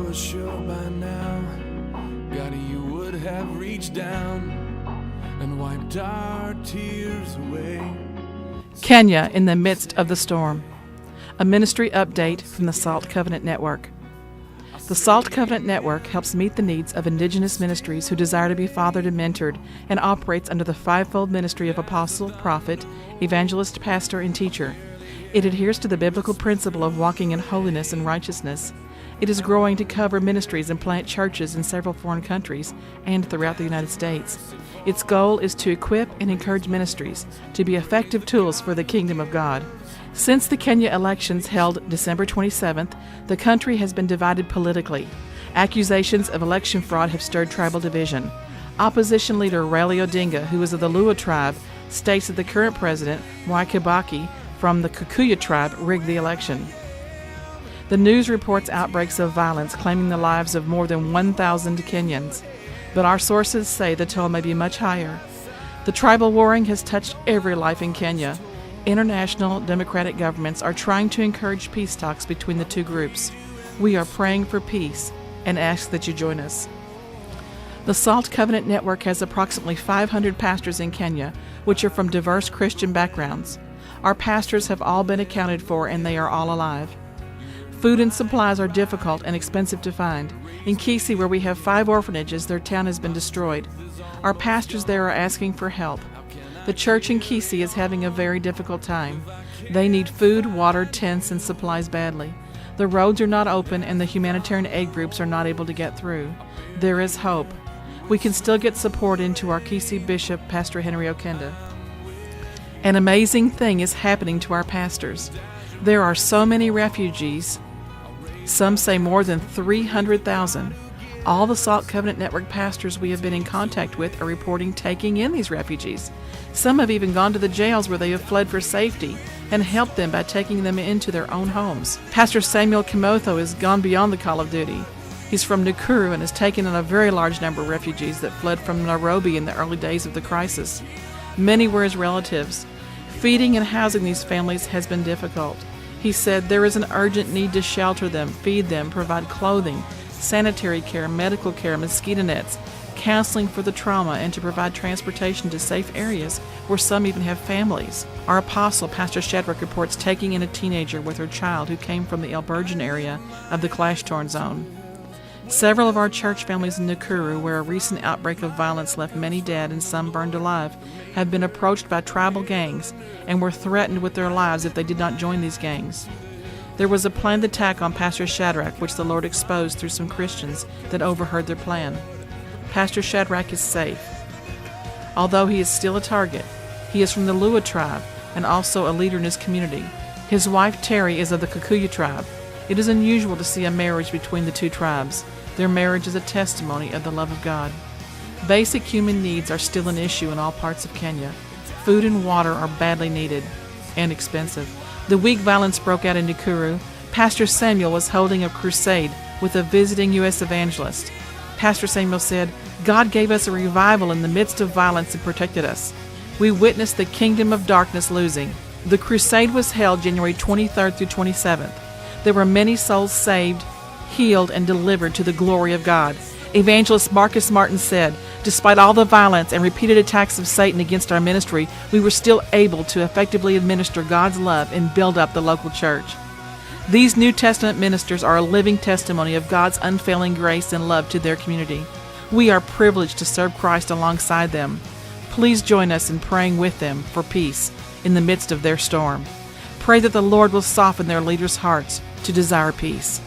was sure by now, God, you would have reached down and wiped our tears away. Kenya in the midst of the storm. A ministry update from the Salt Covenant Network. The Salt Covenant Network helps meet the needs of indigenous ministries who desire to be fathered and mentored, and operates under the fivefold ministry of apostle, prophet, evangelist, pastor, and teacher. It adheres to the biblical principle of walking in holiness and righteousness. It is growing to cover ministries and plant churches in several foreign countries and throughout the United States. Its goal is to equip and encourage ministries to be effective tools for the kingdom of God. Since the Kenya elections held December 27th, the country has been divided politically. Accusations of election fraud have stirred tribal division. Opposition leader Raila Odinga, who is of the Luo tribe, states that the current president, Mwai Kibaki, from the Kikuyu tribe, rigged the election. The news reports outbreaks of violence claiming the lives of more than 1,000 Kenyans, but our sources say the toll may be much higher. The tribal warring has touched every life in Kenya. International democratic governments are trying to encourage peace talks between the two groups. We are praying for peace and ask that you join us. The Salt Covenant Network has approximately 500 pastors in Kenya, which are from diverse Christian backgrounds. Our pastors have all been accounted for, and they are all alive. Food and supplies are difficult and expensive to find. In Kisii, where we have 5 orphanages, their town has been destroyed. Our pastors there are asking for help. The church in Kisii is having a very difficult time. They need food, water, tents, and supplies badly. The roads are not open, and the humanitarian aid groups are not able to get through. There is hope. We can still get support into our Kisii Bishop, Pastor Henry Okenda. An amazing thing is happening to our pastors. There are so many refugees. Some say more than 300,000. All the Salt Covenant Network pastors we have been in contact with are reporting taking in these refugees. Some have even gone to the jails where they have fled for safety and helped them by taking them into their own homes. Pastor Samuel Kimotho has gone beyond the call of duty. He's from Nakuru and has taken in a very large number of refugees that fled from Nairobi in the early days of the crisis. Many were his relatives. Feeding and housing these families has been difficult. He said there is an urgent need to shelter them, feed them, provide clothing, sanitary care, medical care, mosquito nets, counseling for the trauma, and to provide transportation to safe areas where some even have families. Our apostle, Pastor Shadrach, reports taking in a teenager with her child who came from the Elburgen area of the clash-torn zone. Several of our church families in Nakuru, where a recent outbreak of violence left many dead and some burned alive, have been approached by tribal gangs and were threatened with their lives if they did not join these gangs. There was a planned attack on Pastor Shadrach, which the Lord exposed through some Christians that overheard their plan. Pastor Shadrach is safe. Although he is still a target, he is from the Luo tribe and also a leader in his community. His wife Terry is of the Kikuyu tribe. It is unusual to see a marriage between the two tribes. Their marriage is a testimony of the love of God. Basic human needs are still an issue in all parts of Kenya. Food and water are badly needed and expensive. The week violence broke out in Nakuru, Pastor Samuel was holding a crusade with a visiting U.S. evangelist. Pastor Samuel said, "God gave us a revival in the midst of violence and protected us. We witnessed the kingdom of darkness losing." The crusade was held January 23rd through 27th. There were many souls saved, healed, and delivered to the glory of God. Evangelist Marcus Martin said, "Despite all the violence and repeated attacks of Satan against our ministry, we were still able to effectively administer God's love and build up the local church." These New Testament ministers are a living testimony of God's unfailing grace and love to their community. We are privileged to serve Christ alongside them. Please join us in praying with them for peace in the midst of their storm. Pray that the Lord will soften their leaders' hearts to desire peace.